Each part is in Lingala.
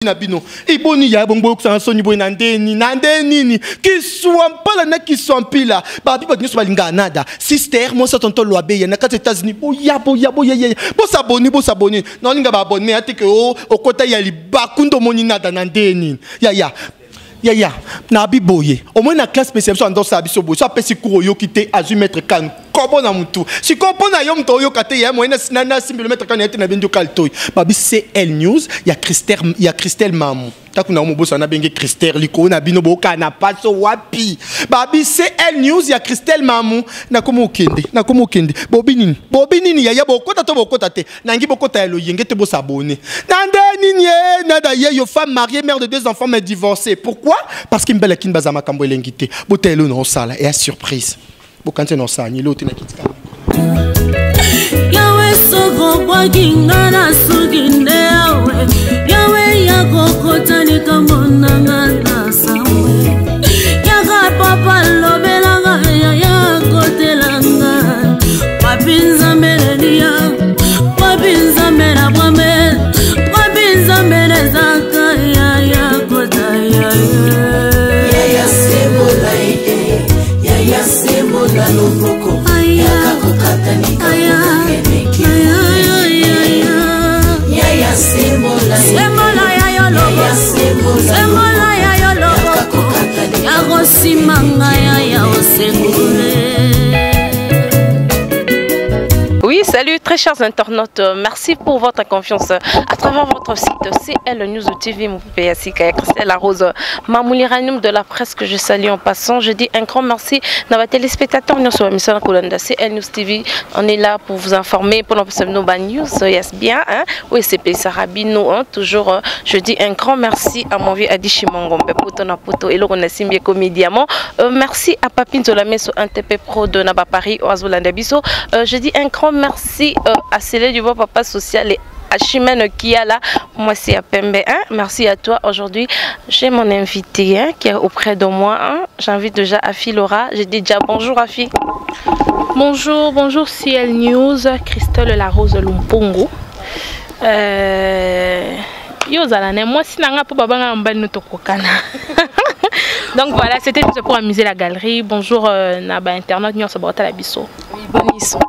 Nabino et boni ya bongo kusanga soni boy nandeni nini qui soit pas là qui sont pila babi ba nyso balinga nada sister moi ça tonton loabe ya na kati États-Unis boya bo s'abonner non linga ba abonner ate que o kota ya libakundo moni nada nandeni ya na biboye au moins na classe spéciale so ando sa biso boy so apesi cours yo kité azu mettre kan kobo na mutu si kopo na yo mto yo kate ya moyena na simple kan ete na benjo kaltoy babi CL News ya Christelle Mamou takuna mo bosa na benge Christelle liko na bino boka na paso wapi babi CL News ya Christelle Mamou na komo kende bobi nini ya bokota to bokota te nangi bokota ya lo yenge te bo s'abonner nande nini na da yo femme mariée mère de 2 enfants mais divorcée pourquoi parce qu'il mbela kin bazama kambo elengite botelo no sala et à surprise bokante no sa ni lote na kitika yawe soko kwa kingana suginde yawe yakokota ni kamona ngana sawe yaka papa lobelanga yakotelanga wapinza merelia wapinza mera bwame wapinza mere zaka yakota ya sebola ide ya sebola loboko yakakokata ni kamokeneki ya sebola ya yoloboko yakosimanga ya osengule. Oui, salut très chers internautes, merci pour votre confiance à travers votre site CL News TV, mon PSI, Christelle Rose, Mamouliranium de la presse que je salue en passant. Je dis un grand merci à nos téléspectateurs, nous sommes CL News TV, on est là pour vous informer, pour nos news, yes bien, hein, oui c'est Sarabino, hein, toujours, je dis un grand merci à mon vieux Adi Chimongombe, Poto, et l'on a simbié comédiamment, merci à Papine Zolameso, NTP Pro de Naba Paris, Oazolandabiso, je dis un grand merci à Célé du Papa Social et à Chimène qui est là. Moi c'est à Pembe. Hein? Merci à toi. Aujourd'hui, j'ai mon invité hein, qui est auprès de moi. Hein? J'invite déjà Afi Laura. J'ai dit déjà bonjour Afi. Bonjour CL News, Christelle la Rose Lumpongo. Yo zalane moi si nanga po babanga mbali notokokana. Donc voilà, c'était juste pour amuser la galerie. Bonjour Naba Internet, nous sommes à la bisso. Oui, bonne santé.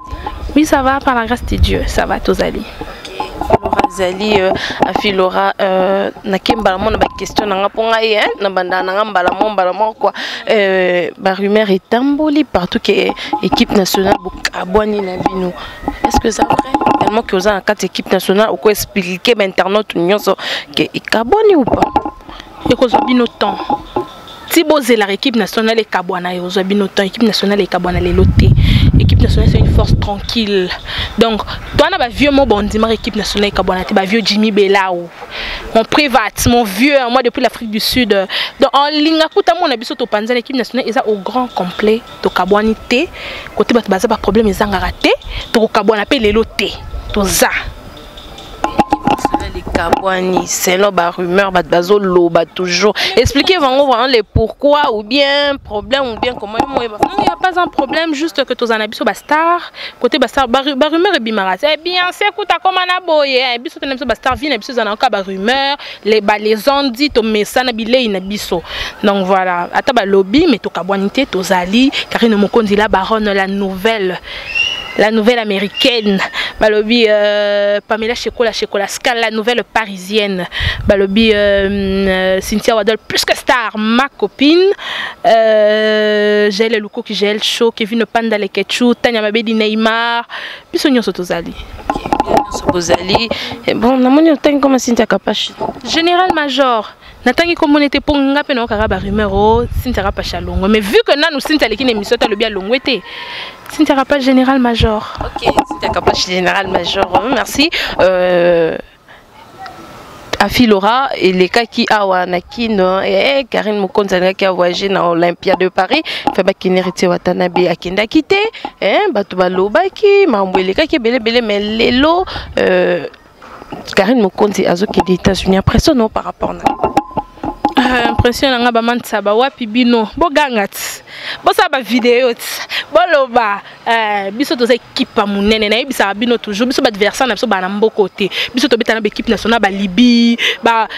Oui, ça va, par la grâce de Dieu, ça va, tous allés. Laura Zali, Afi Laura, na kemba mon ba question na ngaponga ye, na banda na ngambala mon quoi. Ba rumeur est tamboli partout que équipe nationale abwani na bino. Est-ce que ça vrai? Tellement que vous avez 4 équipes nationales, ou quoi expliquer ba internaute nyonso que ikabwani ou pas? Et que vous bino temps. Si vous avez l'équipe nationale et Kabwana, vous avez bien autant l'équipe nationale et Kabwana les lotés. L'équipe nationale c'est une force tranquille. Donc, toi on a vieux mon bon dimanche équipe nationale et Kabwana, tu vieux Jimmy Belao, mon privat, mon vieux, moi depuis l'Afrique du Sud. Donc en ligne, écoute moi on a vu sur Panza l'équipe nationale ils ont au grand complet de Kabwanité. Côté bas pas problème ils ont raté. Donc Kabwana paye les lotés. Tout ça. Les Kabwani, c'est là ba rumeur, ba bazolo, ba toujours. Expliquez vraiment les pourquoi ou bien problème ou bien comment non, il n'y a pas un problème, juste que tous en habitent ba star, côté ba star, ba rumeur et bimara. Eh bien, c'est écoute comme un aboye, biso tenem ba star vient biso zana ka ba rumeur, les ondes dit to mesana bilé ina biso. Donc voilà, ata ba lobby mais to Kabwanité, to zali, Karine Mokondi la baronne la nouvelle américaine, Balobi Pamela Chekola Scala, la nouvelle parisienne, Balobi Cynthia Wadol plus que star, ma copine, Gel Luko qui gèle chaud, Kevin Panda les Ketchou, Tanya Mabedi Neymar, puis Sonyo Sotozali. Sotozali, bon, on a monté comme Cynthia Kapachi. Général Major. Natangi comme on était pour nga pe no karaba rumeur Cynthia Kapacha longo mais vu que nous Cynthia l'équipe émission le bien longwete Cynthia Kapacha général major. OK, Cynthia Kapacha général major. Merci. Afi Laura et les cas qui awa nakino et Karine Mokonzanga qui a voyagé dans Olympia de Paris fait ba kinerité Watanabe akenda kité hein batu balobaki mambwe cas qui belé mais lelo Karine Mokonzi azo qui des États-Unis après ça non par rapport à impression nanga ba mantsa ba wapi bino bogangat bosa ba vidéo boloba biso to équipe munene na yebisa bino toujours biso ba adversaire na biso ba na mbokote biso to beta na équipe nationale ba Libye ba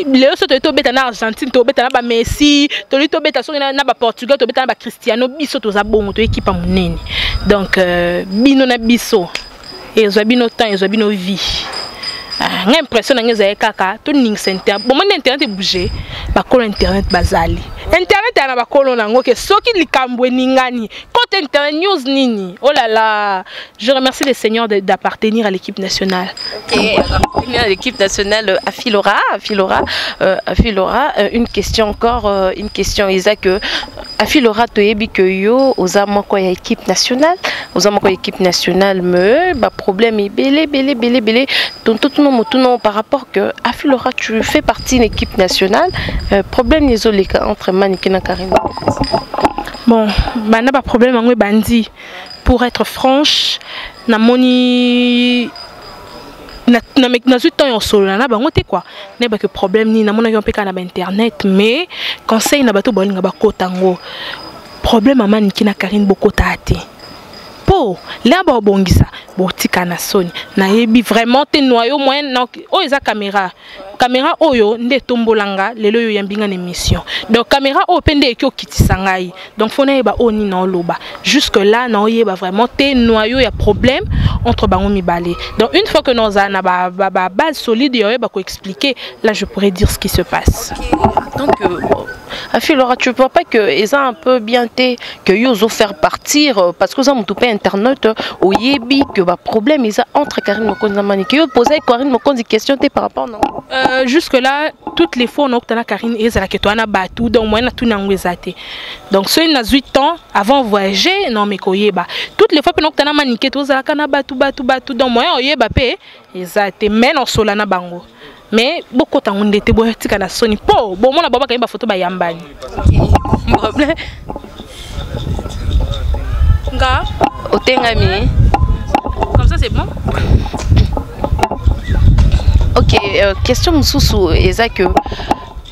leo so to beta na Argentine to beta na ba Messi to li to beta so na ba Portugal to beta na ba Cristiano biso to za bongo to équipe munene donc bino na biso ezo bino temps ezo bino vie nga impression nga za kaka to ning center bon mon internet bouger ba kolo internet bazali internet ana ba kolo nango ke soki likambwe ningani côté internet news nini oh là là je remercie les seigneurs d'appartenir à l'équipe nationale. OK, appartenir à l'équipe nationale. Afilora une question encore une question Isaac Afilora to yebi que yo oza moko ya équipe nationale me ba problème belé tout par rapport que Afilora tu fais partie d'une équipe nationale problème les entre Maniké na Karine. Bon bana ba problème ngwe bandi pour être franche na moni na temps en solo na bango te quoi ne ba que problème ni na mona yo peka na ba internet mais conseil na bato bolinga ba kotango problème Maniké na Karine bokota te po là ba bongisa botika na soni na yebi vraiment te noyau moyen na o eza caméra oyo nde tombolanga lelo yo yambinga na émission donc caméra o pende ekyo kitisangai donc fona yeba oni na loba jusque là na yeba vraiment te noyau ya problème entre bango mibale donc une fois que nous a na ba base solide yo ba ko expliquer là je pourrais dire ce qui se passe. Donc Afilora tu vois pas que ils ont un peu bien té que yo zo faire partir parce que ça mon tout internet au yebi que ba problème ils a entre Karine Mokonzi na Maniké yo poser Karine Mokonzi question té par rapport non jusque là toutes les fois on a Karine et ça que toi na batou donc moi na tout na ngwezate donc ceux na 8 ans avant voyager non mais koyeba toutes les fois que on a Maniké to za kana batou donc moi oyeba pe ezate mais non sola na bango mais beaucoup de monde était boetika na soni po bon mona baba kayeba photo ba yambani problème nga otengami comme ça c'est bon. OK question mususu eza que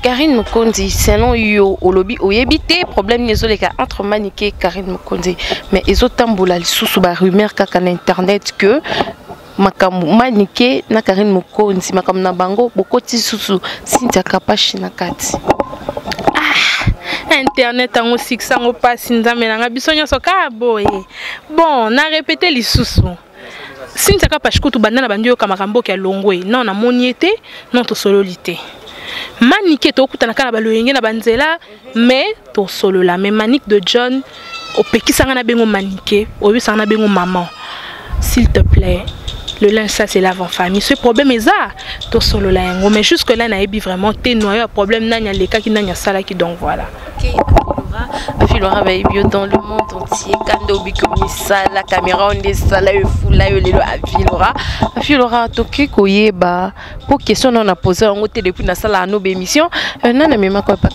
Karine Mokonzi selon yo olobi oyebité problème nezoleka entre Maniké Karine Mokonzi mais ezotambola lisusu ba rumeur kaka na internet que makambo Maniké na Karine Mokonzi makambo na bango bokoti susu Cynthia Kapashi na kati internet en aussi que ça on passe nzambe na biso nyoso ka boye bon na répéter lisusu Cynthia Kapashi kutu bandana bandio kamakambo ya longwe non na moniete non to sololité Maniké to kutana kana baloyenge na banzela mais to solo la mais Manique de John opekisanga na bengo Maniké oyusanga na bengo maman s'il te plaît. Le linge ça c'est l'avant famille ce problème est ça to solo la yango mais jusque là na ebi vraiment té noyau problème nanya leka ki nanya sala ki donc voilà. OK Afilora ba ebio dans le monde entier kando bikomisa la caméra on des sala yo fula yo lelo Afilora toki koyeba pour question on a posé en côté depuis na sala no émission nana mema ko pa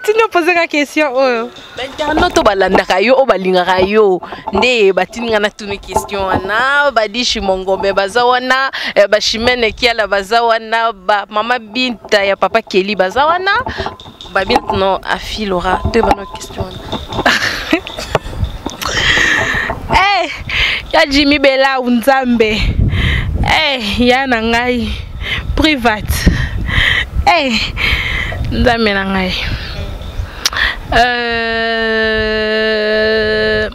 tu nous poses la question oh maintenant to balanda kayo o balinga kayo nde batinga na tuni question na badishi mongombe bazawana bashimene kiala bazawana ba mama Binta ya papa Kelly bazawana ba Binta no Afilora te bano question ya Jimmy Bella unzambe ya na ngai private nzambe na ngai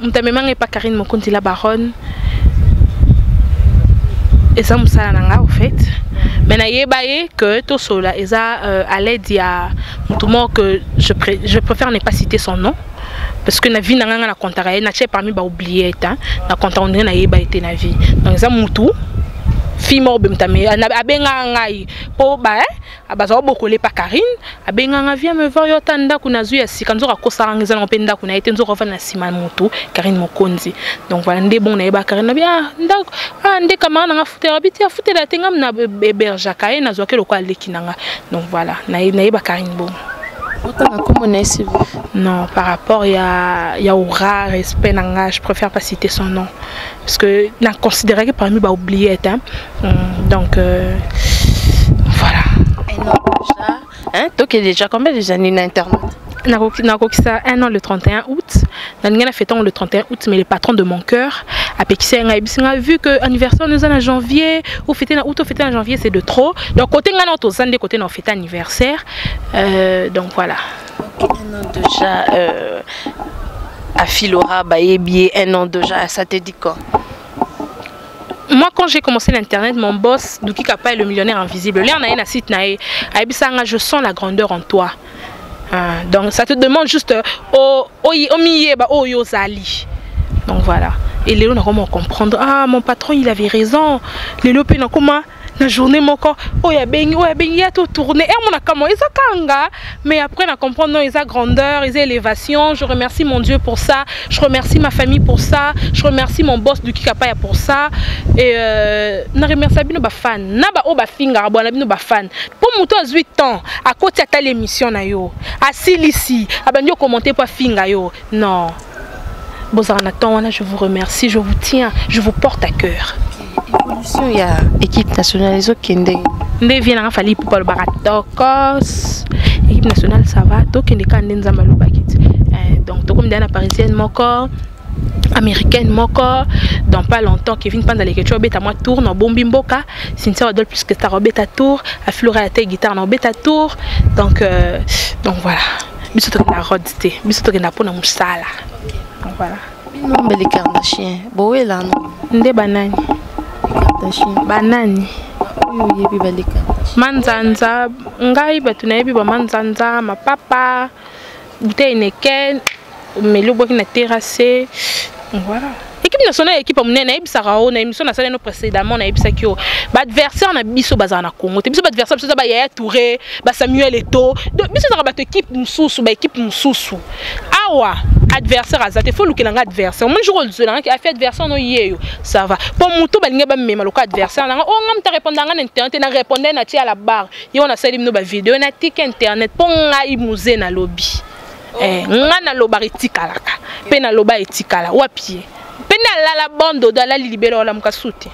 mtamemanga pas Karine Mokonzi la baronne et ça musala nanga au fait mais na yebaye que to sola eza à l'aide ya mutumo que je préfère ne pas citer son nom parce que na vie nanga na kontara na che parmi ba oublier ta na kontara on na yeba été na vie donc ça mutu fimo bemtame abenga ngai po ba abaza bokole pa Karine abenga nga vient me voir yo tanda kuna zu ya sika nzoka kosanga ngeza na penda kuna ete nzoka fa na sima mutu Karine Mokonzi donc voilà ndé bon na yeba Karine na bien ndako ndé kama na ngafutela biti afutela tenga na berja kae na zoke lokwa leki nanga donc voilà na yeba Karine bon. Non, par rapport, il y a aura, respect, je préfère pas citer son nom. Parce que je considère que parmi les oubliés. Donc, voilà. Et non, déjà, hein, toi qui es déjà combien de années sur Internet? Ça un an le 31 août. Nous fêtons le 31 août, mais le patron de mon cœur a vu que l'anniversaire nous en janvier, ou fêter en août, ou fêter en janvier, c'est de trop. Donc, côté nous côté nous fêter anniversaire. Donc voilà. Un an déjà, Afilora, Bayebi, un an déjà, ça te dit quoi? Moi, quand j'ai commencé l'internet, mon boss, Douki Kapa, est le millionnaire invisible. Là, on a un site, je sens la grandeur en toi. Donc ça te demande juste donc voilà. Et Léo n'a comment comprendre. Ah, mon patron il avait raison. Léo peut comment la journée mon corps il y a tout tourné et mon comment ils kanga, mais après on comprend non ils a grandeur, ils a élévation. Je remercie mon Dieu pour ça. Je remercie ma famille pour ça. Je remercie mon boss du Kikapaya pour ça. Et na remercie bino ba fan. Na ba o ba finga ba bino ba fan. Pour muto à 8 ans à côté à l'émission na yo. À Silisi, à banyo commenter pas finga yo. Non. Bozaranaton, je vous remercie, je vous tiens, je vous porte à cœur. Évolution, il y a équipe nationale, les autres qui ont vient fallu pour le baratokos. Équipe nationale, ça va. Donc, il y a des donc, comme Diana parisienne, mon corps, américaine, mon corps. Dans pas longtemps, Kevin Panda, les questions, bêta moi tourne en bombimboka. Cynthia Odol, plus que ta bêta tour. Afflora à tes guitares en bêta tour. Donc voilà. Bisoto na rodité. Bisoto na pona musala. Donc voilà. Non, mais les Kardashiens. Boé là, non? Nde banani. Banani. Manzanza. Ngai batunayebi ba manzanza, ma papa. Bouteille neken. Mais le bois qui n'a terrassé. Voilà. Équipe nationale, équipe à mon naïb Sarao, na émission nationale précédemment, naïb Sakio. Adversaire na biso bazana Congo. Biso adversaire biso ba Yaya Touré, ba Samuel Eto'o. Donc biso na ba équipe mususu, ba équipe mususu. Awa adversaire azate faut lukelanga adversaire. Mon jour le qui a fait adversaire no yeyo. Ça va. Pour muto ba linga ba mema loka adversaire na oh ngam ta répondre na internet na répondre na ti à la barre. Yo na sali no ba vidéo na tik internet pour ngai muze na lobby. Ngana loba etikalaka. Pe na loba etikala wapi. La bande de la libérer la mukasuti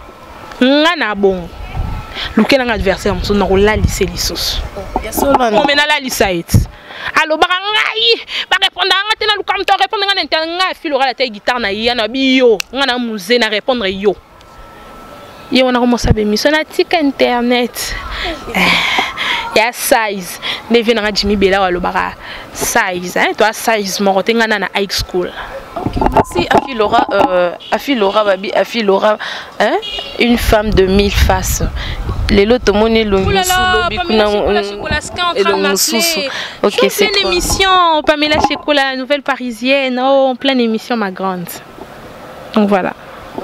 ngana bon luke na adversaire muso na la lycée lisos on mena la lycée allo barangai ba répondre ngate na lukam to répondre ngana internet Afilora la taille guitare na ya na bio ngana muze na répondre yo on a commencé à mission na tika internet ya size ne vient na Jimmy Bella allo bara size toi size mo rotenga na high school. Merci Afilora Babi, Afilora, hein? Une femme de 1000 faces. Les lots monnaie Ok, c'est quoi? Émission, Pamela Chekola, la nouvelle parisienne. Oh, en pleine émission, ma grande. Donc voilà.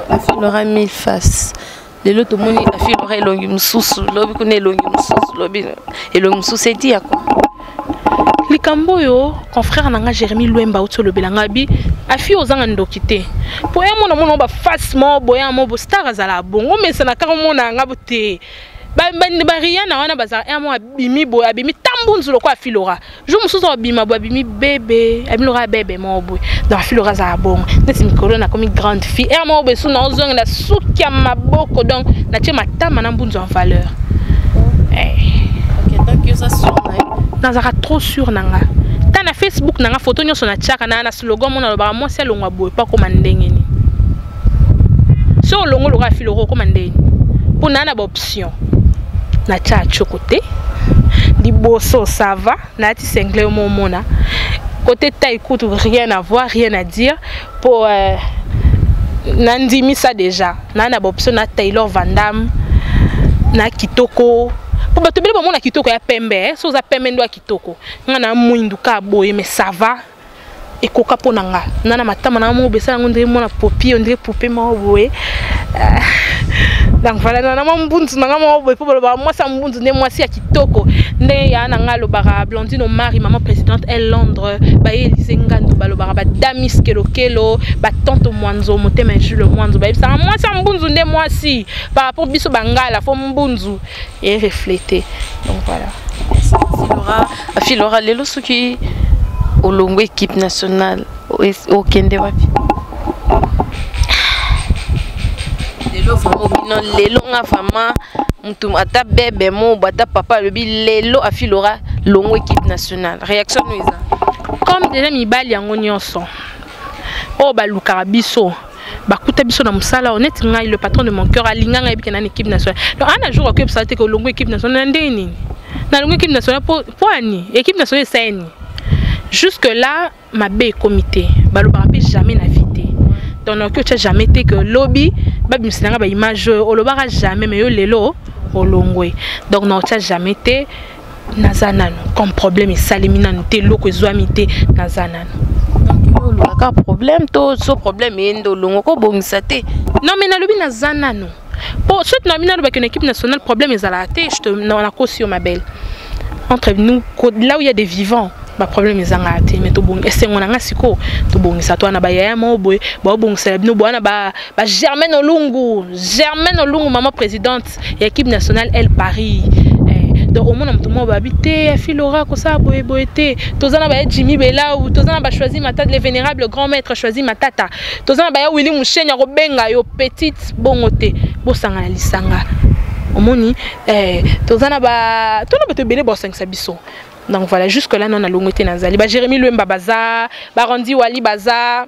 Afilora 1000 faces. Les lots monnaie Afilora et l'ongimsous, l'obi connaît l'ongimsous, l'obi et l'ongimsous c'est dit à quoi? Les Camboyo, confrère nanga Jérémy Louemba ou le Belangabi, a fait aux Angandokité. Pour un mon face mo boya mo star azala bongo mais ça n'a qu'à mon angaboté. Rien na bazar un mo abimi boya abimi tambunzu loko Afilora. Je me souviens abima boya abimi bébé, Afilora bébé mo boy. Dans Afilora za bon. Nesi mikolo na comme une grande fille. Un mo besu na ozong na sukia maboko donc na tie matama na mbunzu en valeur. OK, donc ça sur nazaka trop sûr nanga tana Facebook nanga photo nyoso na tchaka na slogan mona lo ba moi c'est longwa boy pas comme ndenge ni so longo lo Afilora comme ndenge pour nana ba option na tcha chokote liboso ça va na ti sengle mo mona côté taille écoute rien à voir rien à dire pour nandimi ça déjà nana ba option na Taylor Van Damme na Kitoko. Pour te dire que kitoko ya pembe so za pembe ndo kitoko ngana mwindu ka boye mais ça va et koka ponanga nana matama na mo besa ngondre mona popi ondre poupée mo boye donc voilà nana mbunzu nanga mo boye pour ba moi ça mbunzu ne moi si ya kitoko nde ya nanga lo bara Blondine Omari maman présidente elle Londres ba Elise Ngandu ba lo bara ba Damis Kelokelo ba tante Mwanzo motema Jules Mwanzo ba ça moi ça mbunzu nde moi si par rapport biso bangala fo mbunzu et refléter donc voilà. Afilora lelo soki olongo équipe nationale au kende wapi lelo vraiment lelo nga vraiment mutum ata bébé mo bata papa lobi lelo Afilora longo équipe nationale réaction nous comme déjà mibali yango nyonso o baluka biso bakuta biso na musala honnête ngai le patron de mon cœur alinga ngai bikena na équipe nationale donc un jour que ça te que longo équipe nationale ndeni na longo équipe nationale pour ani équipe nationale saine jusque là ma bé comité baloba jamais n'invité donc que tu as jamais été que lobby babi msinanga ba image olobara jamais mais yo lelo olongwe donc non tu as jamais été nazanano comme problème et salimina te loko zwamité nazanano donc yo problème to so problème endo longo ko bongisa te non mais na lobi nazanano pour cette nominale avec une équipe nationale problème ezalate je te na caution ma belle entre nous là où il y a des vivants ba problème ezangate mais to bon esengo na ngasiko to bongisa to na ba yaya mo boy ba bongisa bino bwana ba Germaine Olungu maman présidente et équipe nationale elle Paris donc au moins tout le monde va habiter Afilora ko ça boyete tozana ba Jimmy Bela ou tozana ba choisi matata les vénérables grand maître choisi matata tozana ba Willy Mushenya ko benga yo petite bongote bo sanga na lisanga omoni tozana ba to na ba te belé bo 5 sabiso donc voilà jusque là non na longote nazali ba Jérémy Lemba baza ba Randi Wali baza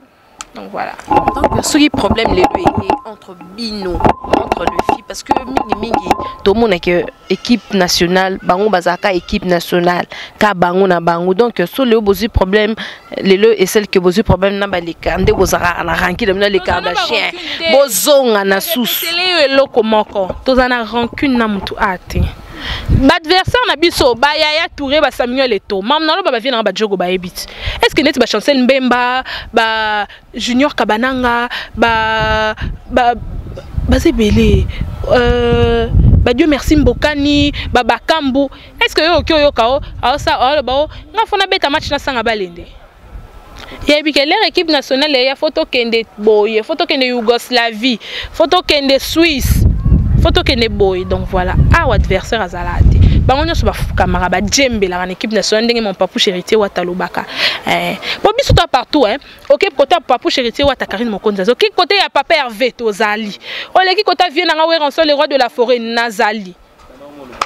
donc voilà donc ce qui problème les deux entre bino entre le filles parce que mingi tout le monde que équipe nationale bango bazaka équipe nationale ka bango na bango donc sur le bozu problème les et celle que bozu problème na ba les kande bozara na ranki de les kardashiens bozonga na sous c'est les loko moko tozana rancune na mutu ate l'adversaire na biso ba Yaya Touré ba Samuel Eto'o mam na lo ba vient na ba jogo ba ebit est-ce que net ba Chancel Mbemba ba Junior Kabananga ba zebele ba Dieu merci Mbokani ba Bakambu est-ce que yo kao ça ba nga fona beta match na sanga balende ya bi que leur équipe nationale ya photo kende boye photo kende Yougoslavie photo kende Suisse photo kende boy donc voilà à adversaire azalate bango nyoso ba kamara ba djembe la équipe nationale ndenge mon papou héritier wa talobaka bon biso to partout OK côté papou héritier wa Karine Mokonza OK côté ya papa Hervé Tozali oleki côté vie na nga Ranson le roi de la forêt Nazali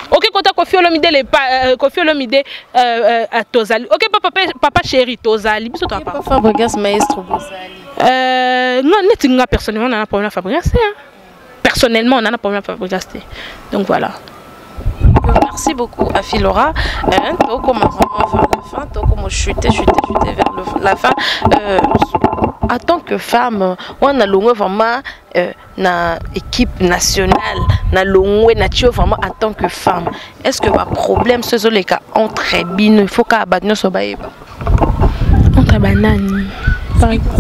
OK côté Kofi Olomide à Tozali OK papa chéri Tozali biso to partout Fabregas maestro Tozali non net nga personnellement na problème Fabregas personnellement on a un problème à faire donc voilà merci beaucoup Afilora to comme vraiment vers la fin to comme chuter vers la fin en tant que femme on a longue vraiment na équipe nationale na longue nature vraiment en tant que femme est-ce que va problème ce les cas entre bino il faut qu'à battre so baeba entre banani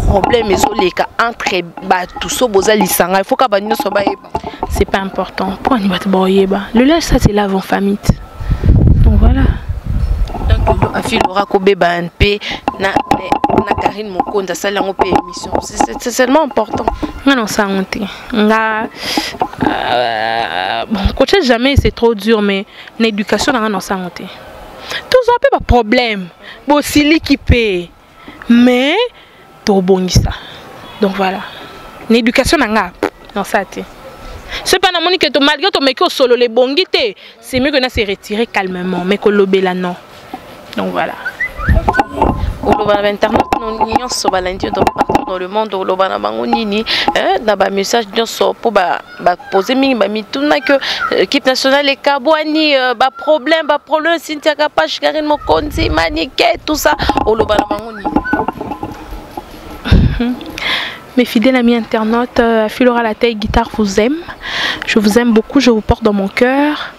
problème ezoleka entre batu so boza lisanga il faut ka banyo so ba yeba c'est pas important pour ni batu boyeba le linge ça c'est l'avant famille donc voilà donc Afilora ko beba np na Karine Mokonza sala ngo pe émission c'est seulement important non ça honte nga bon coach jamais c'est trop dur mais l'éducation non ça honte tous un peu pas problème bo sili qui paye mais ça donc voilà l'éducation nanga non ça té c'est pas na monique to malgré to meki solo les bongité c'est mieux que na se retirer calmement mais que lobela non donc voilà au lobana internet non nion so balandio partout dans le monde au lobana bango nini na ba message nyonso pour ba poser mingi ba mituna que équipe nationale et kabwani ba problème Cynthia Kapache Karine Mokonzi Maniké tout ça au lobana bango nini. Mes fidèles amis internautes, Afilora la taille guitare vous aime. Je vous aime beaucoup, je vous porte dans mon cœur.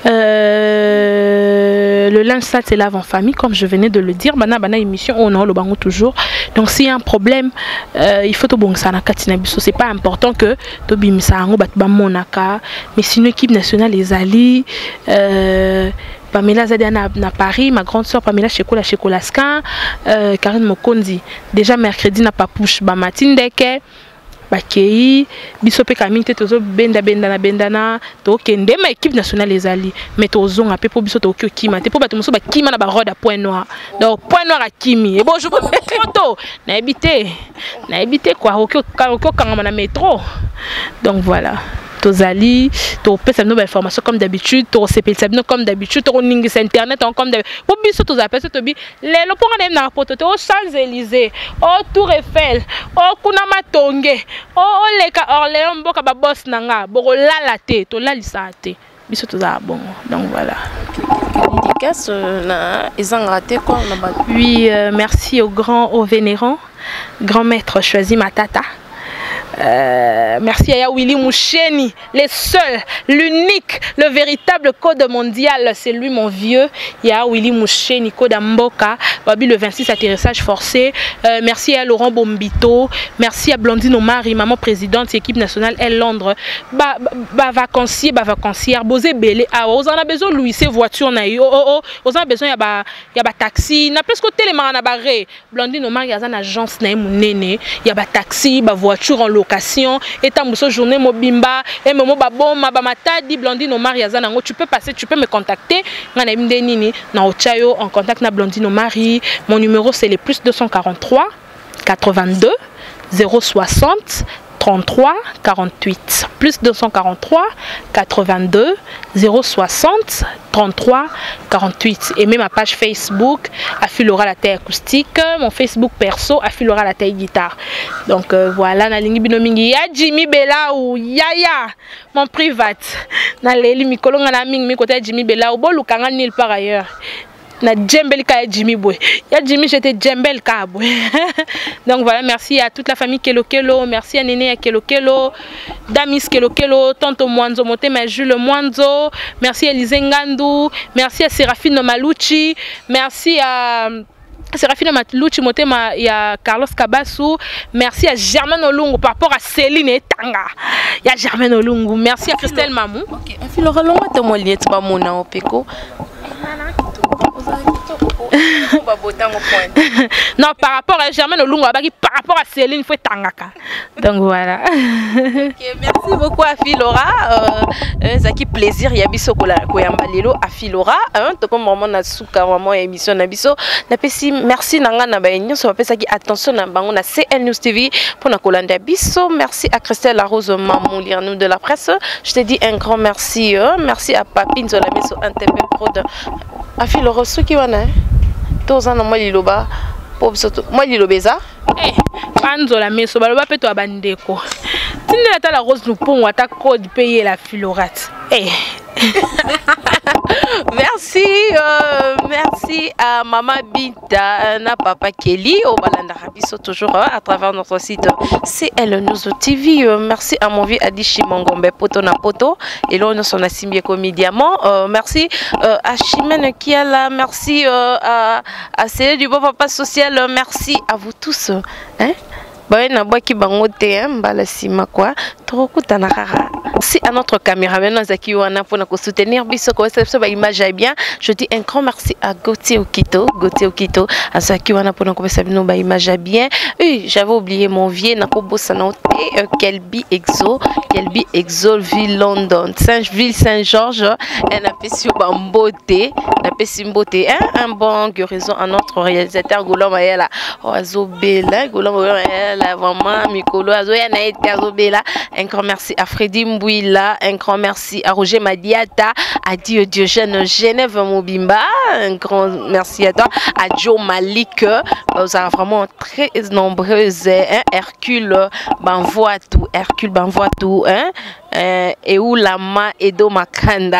Le linge sale c'est lave en famille, comme je venais de le dire. Bana émission, on a le bango toujours. Donc s'il y a un problème, il faut tout bon ça na katina biso. C'est pas important que to bimisa ngo batba monaka. Mais si une équipe nationale les alliés, Pamela Zadia na Paris, ma grande soeur Pamela Chekolaska, Karine Mokonzi. Déjà mercredi na papouche ba matindeke. bakei biso pe kamini te tozo bendana to kende ma équipe nationale ezali mais tozonga pe po biso to kima te po bato moso bakima na ba roda point noir donc point noir akimi et bon je photo na éviter quoi okyo kangama na métro donc voilà tozali to pesa no ba information comme d'habitude to sepelisa bino comme d'habitude to ningisa internet comme d'habitude po biso to za pesa to bi lelo po ngana na poto to Champs-Élysées au Tour Eiffel au kuna matonge au leka Orléans mboka ba boss nanga boko lala te to lalisa te biso to za bon donc voilà. Dédicace na ezangate quoi na ba. Oui, merci au vénérant grand maître choisi Matata. Merci à Willy Moucheni, le seul, l'unique, le véritable code mondial, c'est lui mon vieux. Il y a Willy Moucheni, code Mboka, le 26 atterrissage forcé. Merci à Laurent Bombito, merci à Blandine Omari, maman présidente, équipe nationale, elle Londres. Vacancière, Bosé Belé, on a besoin de Louis, ces voitures, on a besoin de taxi, na presque téléman na barré. Blandine Omari, il y a une agence, il y a taxi, voiture en location et ta journée mobimba et momo baboma ba matadi Blandine Omar yazanango tu peux me contacter ngana imde nini na ochayo en contact na Blandine Omari. Mon numéro c'est le plus 243 82 060 33 48 plus 243 82 060 33 48 et même ma page Facebook Afilora la taille acoustique, mon Facebook perso Afilora la taille guitare. Donc voilà na lingi binomingi ya Jimmy Bella ou Yaya mon privat na leli mikolo ngana mingi côté Jimmy Bella ou bolukanga nil par ailleurs. Na djembel ka Jimmy boy. Ya Jimmy j'étais djembel ka boy. Donc voilà, merci à toute la famille Kelo Kelo, merci à Néné à Kelo Kelo, Damis Kelo Kelo, Tonto Mwanzo Motema Jules Mwanzo, merci à Lise Ngandou, merci à Séraphine Maluchi, merci à Séraphine Matlouchi Motema, il y a Carlos Kabassou, merci à Germaine Olungu par rapport à Céline et Tanga. Il y a Germaine Olungu, merci à Christelle Mamou. OK, Afilora longa te moliet ba mona opeko. Non, par rapport à Germaine Olungu, par rapport à Céline, il faut Tangaka. Donc voilà. Okay, merci beaucoup Afilora. Ça qui plaisir, il y a biso koyamba lelo Afilora. To comme maman na suka maman émission na biso. Na pesi merci nanga na ba nyo so pesa ki attention na bango na CL News TV pour na kolanda biso. Merci à Christelle Larose Mamouli nous de la presse. Je te dis un grand merci. Merci à Papine sur la maison NTP Prod. Afilora suki wana. Tozana moi liloba po bisoto moi lilobeza panzo meso baloba pe to abandeko tinde la rose nous pon ata code payer la Filorate merci merci à Maman Bita na Papa Kelly au balanda rabiso toujours à travers notre site CL News TV. Merci à mon vieux Adishi Mongombe poto na poto et là on s'en a simbié comme diamant. Merci à Chimène Kiala, merci à Célé du Bon Papa Social, merci à vous tous hein. Na boki bangote mbala sima quoi trop kutana rara. Si à notre caméraman Zaki wana pour nous soutenir biso ko ça ba image bien. Je dis un grand merci à Gauthier Okito à Zaki wana pour nous ça nous ba image bien. Oui, j'avais oublié mon vieux nako bossa na Kelby Exo ville London ville Saint-Georges elle a fait sur bamboté la pesimboté un bon guérison à notre réalisateur Goloma yela Azobela Goloma la vraiment Mikolo Azoya na été Azobela. Un grand merci à Freddy Mbouila, un grand merci à Roger Madiata, à Diogène Genève Mobimba, un grand merci à toi, à Joe Malik, vous êtes vraiment très nombreuses, hein? Hercule Banvoitou, et où Lama Edo Makanda,